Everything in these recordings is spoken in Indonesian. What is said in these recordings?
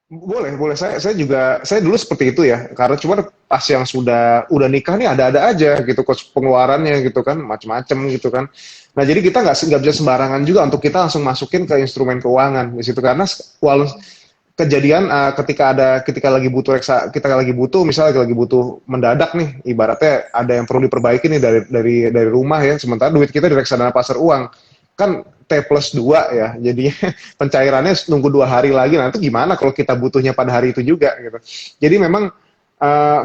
Boleh, boleh. Saya dulu seperti itu ya. Karena cuma pas yang sudah udah nikah nih ada-ada aja gitu kos pengeluarannya gitu kan, macem-macem gitu kan. Nah jadi kita nggak bisa sembarangan juga untuk kita langsung masukin ke instrumen keuangan di situ karena walau kejadian ketika lagi butuh kita lagi butuh misalnya lagi butuh mendadak nih ibaratnya ada yang perlu diperbaiki nih dari rumah ya sementara duit kita di reksadana pasar uang kan T+2 ya jadinya pencairannya nunggu 2 hari lagi nanti gimana kalau kita butuhnya pada hari itu juga gitu jadi memang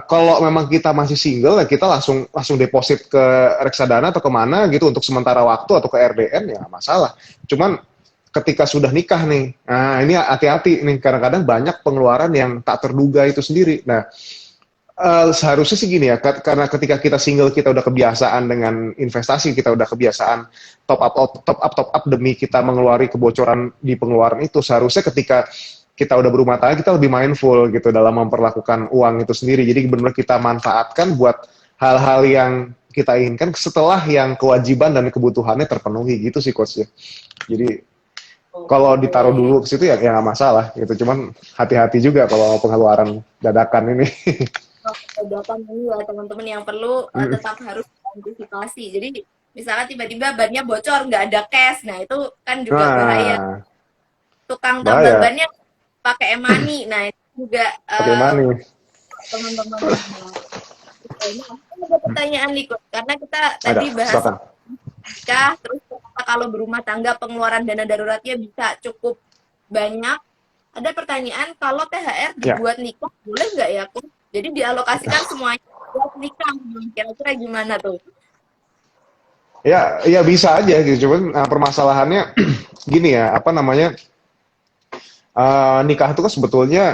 kalau memang kita masih single ya kita langsung langsung deposit ke reksadana atau kemana gitu untuk sementara waktu atau ke RDN ya nggak masalah cuman ketika sudah nikah nih, nah ini hati-hati nih, kadang-kadang banyak pengeluaran yang tak terduga itu sendiri. Nah, seharusnya sih gini ya, karena ketika kita single kita udah kebiasaan dengan investasi, kita udah kebiasaan top up demi kita mengeluari kebocoran di pengeluaran itu, seharusnya ketika kita udah berumah tangga kita lebih mindful gitu dalam memperlakukan uang itu sendiri. Jadi benar-benar kita manfaatkan buat hal-hal yang kita inginkan setelah yang kewajiban dan kebutuhannya terpenuhi gitu sih coach ya. Jadi Oh kalau gitu ditaruh ya. Ya. dulu ke situ ya ya nggak masalah gitu. Cuman hati-hati juga kalau pengeluaran dadakan ini. Kebijakan ini ya teman-teman yang perlu tetap harus antisipasi. Jadi misalnya tiba-tiba bannya bocor, nggak ada cash, nah itu kan juga bahaya. Nah, Tukang tambal bahaya. bannya pakai e-money, nah itu juga Pakai money. teman-teman. Nah, ini aku ada pertanyaan nih, Coach. Karena kita tadi Ada, bahas silakan. nikah, terus ternyata kalau berumah tangga pengeluaran dana daruratnya bisa cukup banyak. Ada pertanyaan, kalau THR Ya, dibuat nikah, boleh nggak ya, Coach? Jadi dialokasikan semuanya buat nikah. Kira-kira gimana tuh? ya, ya bisa aja gitu. Cuman permasalahannya gini ya, apa namanya nikah itu kan sebetulnya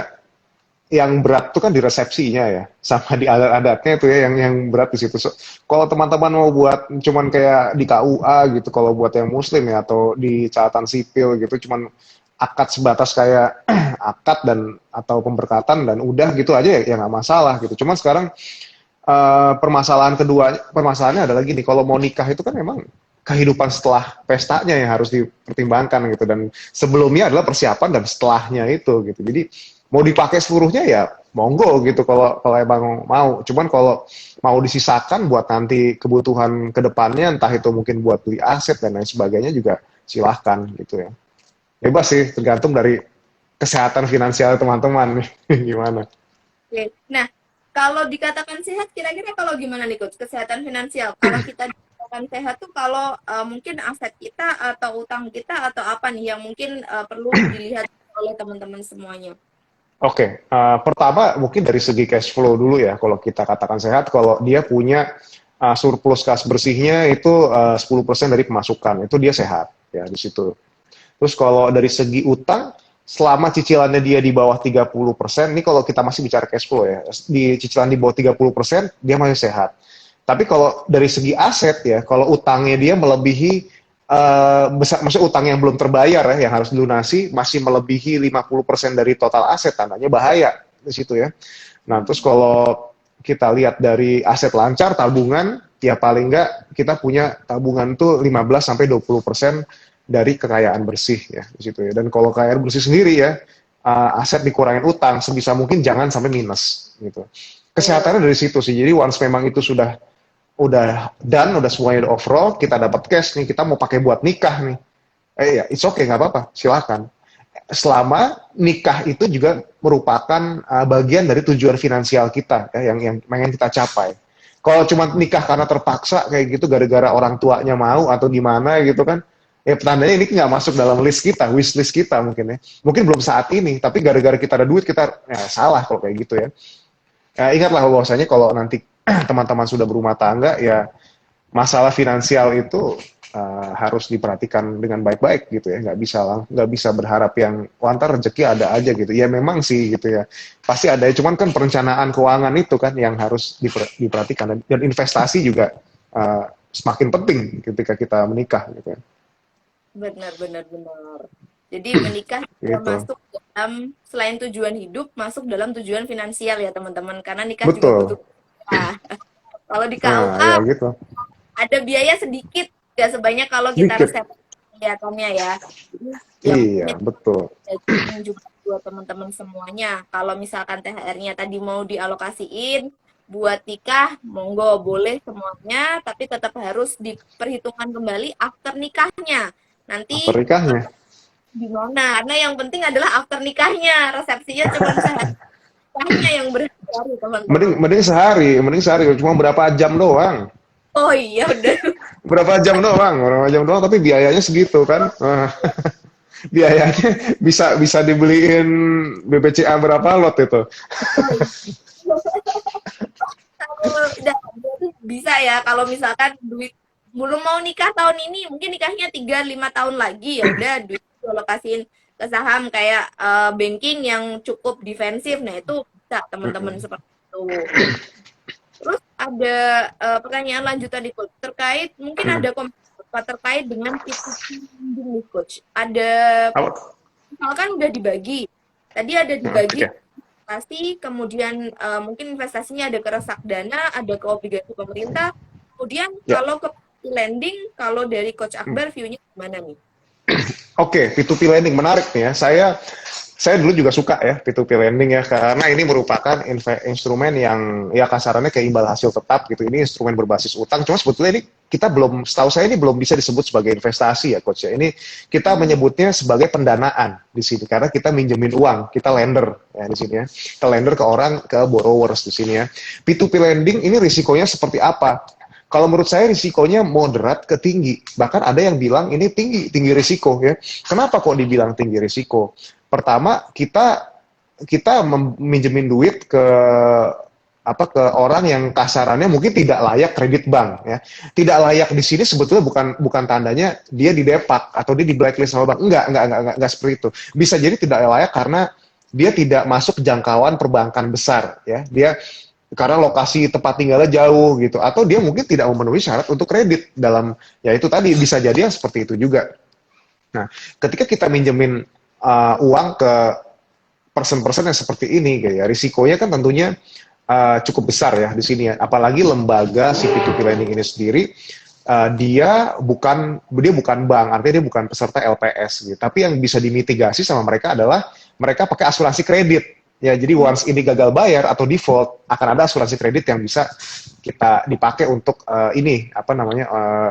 yang berat itu kan di resepsinya ya, sama di adat-adatnya itu ya yang berat di situ. Kalau teman-teman mau buat cuman kayak di KUA gitu, kalau buat yang Muslim ya atau di catatan sipil gitu, cuman akad sebatas kayak akad dan atau pemberkatan dan udah gitu aja ya nggak masalah gitu. Cuman sekarang permasalahannya adalah gini, kalau mau nikah itu kan memang kehidupan setelah pestanya yang harus dipertimbangkan gitu dan sebelumnya adalah persiapan dan setelahnya itu gitu. Jadi mau dipakai seluruhnya ya monggo gitu kalau kalau emang mau. Cuman kalau mau disisakan buat nanti kebutuhan kedepannya entah itu mungkin buat beli aset dan lain sebagainya juga silahkan gitu ya. Bebas sih tergantung dari kesehatan finansial teman-teman nih gimana. Oke. Nah, kalau dikatakan sehat, kira-kira kalau gimana nih, Coach? Kesehatan finansial. Kalau kita dikatakan sehat tuh kalau mungkin aset kita atau utang kita atau apa nih yang mungkin perlu dilihat oleh teman-teman semuanya. Oke, pertama mungkin dari segi cash flow dulu ya, kalau kita katakan sehat, kalau dia punya surplus kas bersihnya itu 10% dari pemasukan, itu dia sehat ya di situ. Terus kalau dari segi utang, selama cicilannya dia di bawah 30%, ini kalau kita masih bicara cash flow ya, di cicilan di bawah 30%, dia masih sehat. Tapi kalau dari segi aset ya, kalau utangnya dia melebihi besar, maksudnya utang yang belum terbayar ya, yang harus dilunasi masih melebihi 50% dari total aset, tandanya bahaya di situ ya. Nah, terus kalau kita lihat dari aset lancar, tabungan, ya paling enggak kita punya tabungan tuh 15 sampai 20% dari kekayaan bersih ya di situ ya. Dan kalau kekayaan bersih sendiri ya, aset dikurangin utang sebisa mungkin jangan sampai minus gitu. Kesehatannya dari situ sih. Jadi once memang itu udah done, udah semuanya udah overall, kita dapat cash nih, kita mau pakai buat nikah nih. Ya, it's okay, nggak apa-apa, silakan. Selama nikah itu juga merupakan bagian dari tujuan finansial kita, ya, yang pengen kita capai. Kalau cuma nikah karena terpaksa kayak gitu, gara-gara orang tuanya mau atau gimana gitu kan, ya tandanya ini nggak masuk dalam list kita, wish list kita mungkin ya. Mungkin belum saat ini, tapi gara-gara kita ada duit, kita ya, salah kalau kayak gitu ya. Ingatlah bahwasanya kalau nanti teman-teman sudah berumah tangga, ya masalah finansial itu harus diperhatikan dengan baik-baik gitu ya, nggak bisa berharap yang wantar rezeki ada aja gitu ya, memang sih gitu ya pasti ada ya, cuman kan perencanaan keuangan itu kan yang harus diperhatikan dan investasi juga semakin penting ketika kita menikah gitu ya. Benar, benar, benar. Jadi menikah juga Gitu, masuk dalam selain tujuan hidup, masuk dalam tujuan finansial ya teman-teman. Karena nikah juga butuh. betul. Nah, kalau di Nah KUA ya gitu, ada biaya sedikit, nggak sebanyak kalau kita sedikit. resep kelihatannya ya. Jadi ya mungkin Iya betul. budgeting juga buat teman-teman semuanya. Kalau misalkan THR-nya tadi mau dialokasiin buat nikah, monggo boleh semuanya, tapi tetap harus diperhitungkan kembali after nikahnya. After Nanti nikahnya. gimana? Karena yang penting adalah after nikahnya. Resepsinya cuma sehari, nikahnya yang berhari-hari, Mending, teman-teman. mending sehari, cuma berapa jam doang. Oh iya, udah. Berapa jam doang, tapi biayanya segitu kan. Biayanya bisa bisa dibeliin BPCA berapa lot itu. Oh, iya. Berarti bisa ya kalau misalkan duit belum mau nikah tahun ini, mungkin nikahnya 3-5 tahun lagi, ya udah duit alokasiin ke saham kayak banking yang cukup defensif. Nah, itu bisa teman-teman seperti itu. Terus ada pertanyaan lanjutan di coach terkait mungkin ada komentar terkait dengan P2P lending nih coach. Ada Apa? misalkan udah dibagi. Tadi ada dibagi Oke. investasi, kemudian mungkin investasinya ada ke reksadana, ada ke obligasi pemerintah. Kemudian Ya. kalau ke lending, kalau dari Coach Akbar view-nya gimana nih? Oke, P2P lending menarik nih ya. Saya dulu juga suka ya P2P lending ya, karena ini merupakan instrumen yang ya kasarannya kayak imbal hasil tetap gitu. Ini instrumen berbasis utang. Cuma sebetulnya ini kita belum, setahu saya ini belum bisa disebut sebagai investasi ya coach ya. Ini kita menyebutnya sebagai pendanaan di sini karena kita minjemin uang, kita lender ya di sini ya. Kita lender ke orang, ke borrowers di sini ya. P2P lending ini risikonya seperti apa? Kalau menurut saya risikonya moderat ke tinggi. Bahkan ada yang bilang ini tinggi risiko ya. Kenapa kok dibilang tinggi risiko? Pertama, kita minjemin duit ke ke orang yang kasarannya mungkin tidak layak kredit bank ya. Tidak layak di sini sebetulnya bukan tandanya dia didepak atau dia di blacklist sama bank. Enggak seperti itu. Bisa jadi tidak layak karena dia tidak masuk jangkauan perbankan besar ya. Dia karena lokasi tempat tinggalnya jauh gitu, atau dia mungkin tidak memenuhi syarat untuk kredit dalam, ya itu tadi bisa jadi yang seperti itu juga. Nah, ketika kita minjemin uang ke person-person yang seperti ini, gitu ya, risikonya kan tentunya cukup besar ya di sini ya. Apalagi lembaga si P2P lending ini sendiri dia bukan bank, artinya dia bukan peserta LPS gitu. Tapi yang bisa dimitigasi sama mereka adalah mereka pakai asuransi kredit. Ya, jadi once ini gagal bayar atau default, akan ada asuransi kredit yang bisa kita dipakai untuk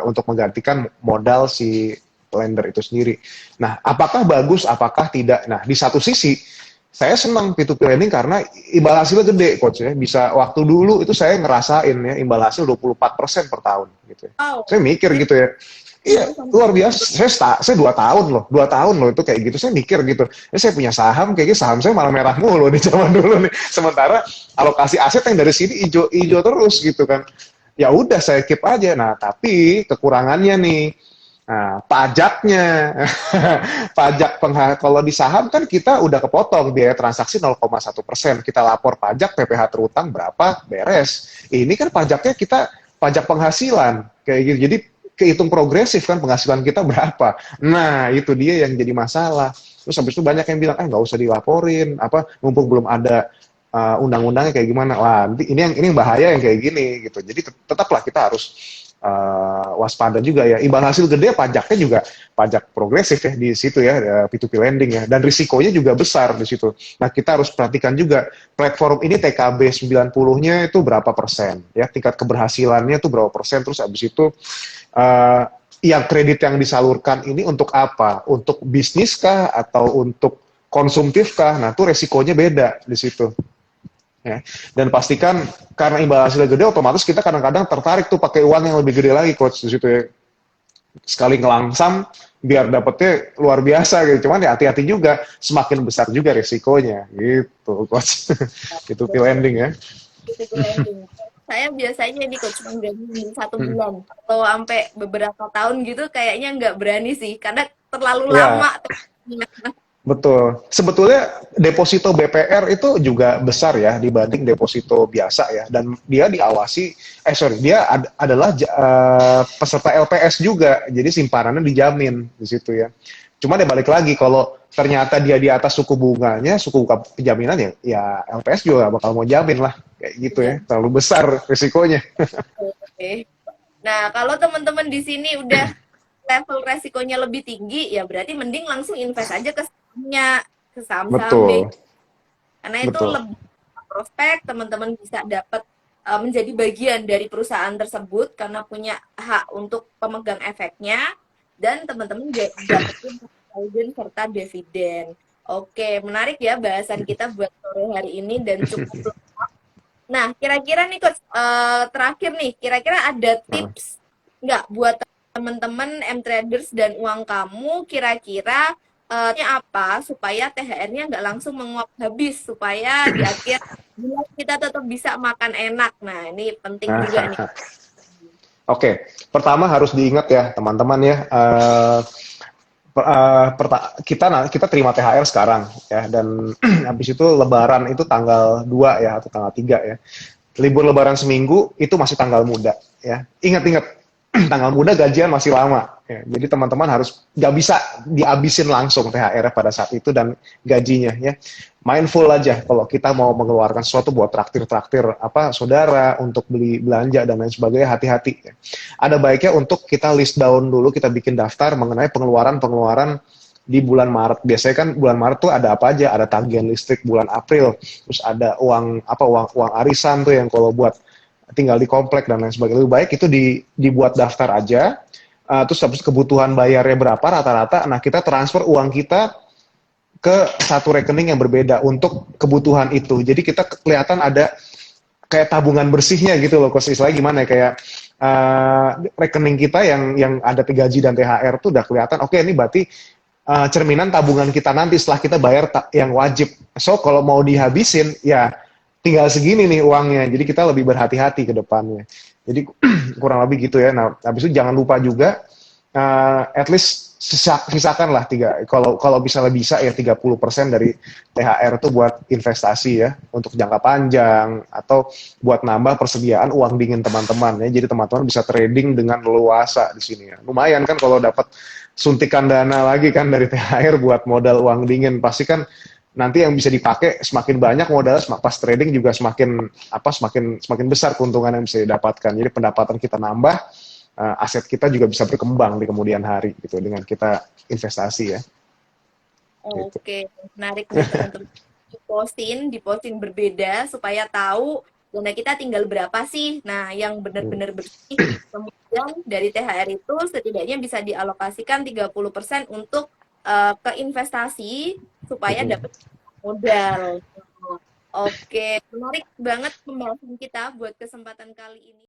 untuk menggantikan modal si lender itu sendiri. Nah, apakah bagus, apakah tidak? Nah, di satu sisi saya senang P2P lending karena imbal hasilnya gede, coach ya. Bisa waktu dulu itu saya ngerasain ya imbal hasil 24% per tahun gitu ya. Oh, Saya mikir gitu ya. Iya, luar biasa. Saya 2 tahun loh itu kayak gitu. Saya mikir gitu. Saya punya saham, kayaknya saham saya malah merah mulu di zaman dulu nih. Sementara alokasi aset yang dari sini hijau terus gitu kan. Ya udah saya keep aja. Nah, tapi kekurangannya nih, nah, pajaknya. Kalau di saham kan kita udah kepotong biaya transaksi 0,1%. Kita lapor pajak PPh terutang berapa, beres. Ini kan pajaknya kita pajak penghasilan kayak gitu. Jadi kehitung progresif kan penghasilan kita berapa. Nah, itu dia yang jadi masalah. Terus habis itu banyak yang bilang, nggak usah dilaporin, mumpung belum ada undang-undangnya kayak gimana. Wah, ini yang bahaya yang kayak gini gitu. Jadi tetaplah kita harus waspada juga ya. Imbal hasil gede, pajaknya juga pajak progresif ya di situ ya, P2P lending ya. Dan risikonya juga besar di situ. Nah, kita harus perhatikan juga platform ini TKB 90-nya itu berapa persen ya, tingkat keberhasilannya itu berapa persen, terus habis itu yang kredit yang disalurkan ini untuk apa? Untuk bisnis kah atau untuk konsumtif kah? Nah, itu resikonya beda di situ. Ya. Dan pastikan karena imbal hasilnya gede, otomatis kita kadang-kadang tertarik tuh pakai uang yang lebih gede lagi, coach di situ ya. Sekali ngelangsam biar dapetnya luar biasa gitu. Cuman ya hati-hati juga, semakin besar juga resikonya gitu, coach. Itu lending ya. P2P lending. Saya biasanya nih coach menggaji 1 bulan atau sampai beberapa tahun gitu kayaknya nggak berani sih karena terlalu Ya, lama. betul. Sebetulnya deposito BPR itu juga besar ya dibanding deposito biasa ya, dan dia diawasi, dia adalah peserta LPS juga, jadi simpanannya dijamin di situ ya. Cuma dia balik lagi, kalau ternyata dia di atas suku bunga penjaminan ya LPS juga bakal mau jamin lah, kayak gitu ya, terlalu besar risikonya. Oke. Nah, kalau teman-teman di sini udah level resikonya lebih tinggi, ya berarti mending langsung invest aja ke sahamnya, ke saham-saham BI, betul, karena itu betul. lebih prospek, teman-teman bisa dapat menjadi bagian dari perusahaan tersebut karena punya hak untuk pemegang efeknya, dan teman-teman dapetin dividen serta dividen. Oke, menarik ya bahasan kita buat sore hari ini dan cukup. Nah, kira-kira nih Coach, terakhir nih, kira-kira ada Nah, tips nggak buat teman-teman M-Traders dan uang kamu, kira-kira apa supaya THR-nya nggak langsung menguap habis, supaya di akhir bulan kita tetap bisa makan enak. Nah, ini penting juga nih. Oke, pertama harus diingat ya teman-teman ya, kita terima THR sekarang ya, dan habis itu Lebaran itu tanggal 2 ya atau tanggal 3 ya. Libur Lebaran seminggu itu masih tanggal muda ya. Ingat-ingat, tanggal muda gajian masih lama. Ya, jadi teman-teman harus nggak bisa dihabisin langsung THR pada saat itu dan gajinya ya. Mindful aja kalau kita mau mengeluarkan sesuatu buat traktir-traktir apa saudara untuk beli belanja dan lain sebagainya, hati-hati ya. Ada baiknya untuk kita list down dulu, kita bikin daftar mengenai pengeluaran-pengeluaran di bulan Maret. Biasanya kan bulan Maret tuh ada apa aja? Ada tagihan listrik bulan April, terus ada uang arisan tuh yang kalau buat tinggal di komplek dan lain sebagainya. Lebih baik itu dibuat daftar aja. Terus habis kebutuhan bayarnya berapa rata-rata, nah kita transfer uang kita ke satu rekening yang berbeda untuk kebutuhan itu. Jadi kita kelihatan ada kayak tabungan bersihnya gitu loh, Coach. Istilahnya gimana ya, kayak rekening kita yang ada gaji dan THR tuh udah kelihatan, oke ini berarti cerminan tabungan kita nanti setelah kita bayar yang wajib. So kalau mau dihabisin ya tinggal segini nih uangnya. Jadi kita lebih berhati-hati ke depannya. Jadi kurang lebih gitu ya. Nah, habis itu jangan lupa juga at least sisakan lah kalau kalau misalnya bisa ya 30% dari THR itu buat investasi ya, untuk jangka panjang atau buat nambah persediaan uang dingin teman-teman ya. Jadi teman-teman bisa trading dengan leluasa di sini ya. Lumayan kan kalau dapat suntikan dana lagi kan dari THR buat modal uang dingin, pasti kan nanti yang bisa dipakai semakin banyak modal, pas trading juga semakin besar keuntungan yang bisa didapatkan. Jadi pendapatan kita nambah, aset kita juga bisa berkembang di kemudian hari gitu dengan kita investasi ya. Gitu. Oke, menarik nih teman-teman. Diposting berbeda supaya tahu dana kita tinggal berapa sih. Nah, yang Hmm. benar-benar bersih. Kemudian dari THR itu setidaknya bisa dialokasikan 30% untuk ke investasi supaya Hmm. dapat modal. Oke, menarik banget pembahasan kita buat kesempatan kali ini.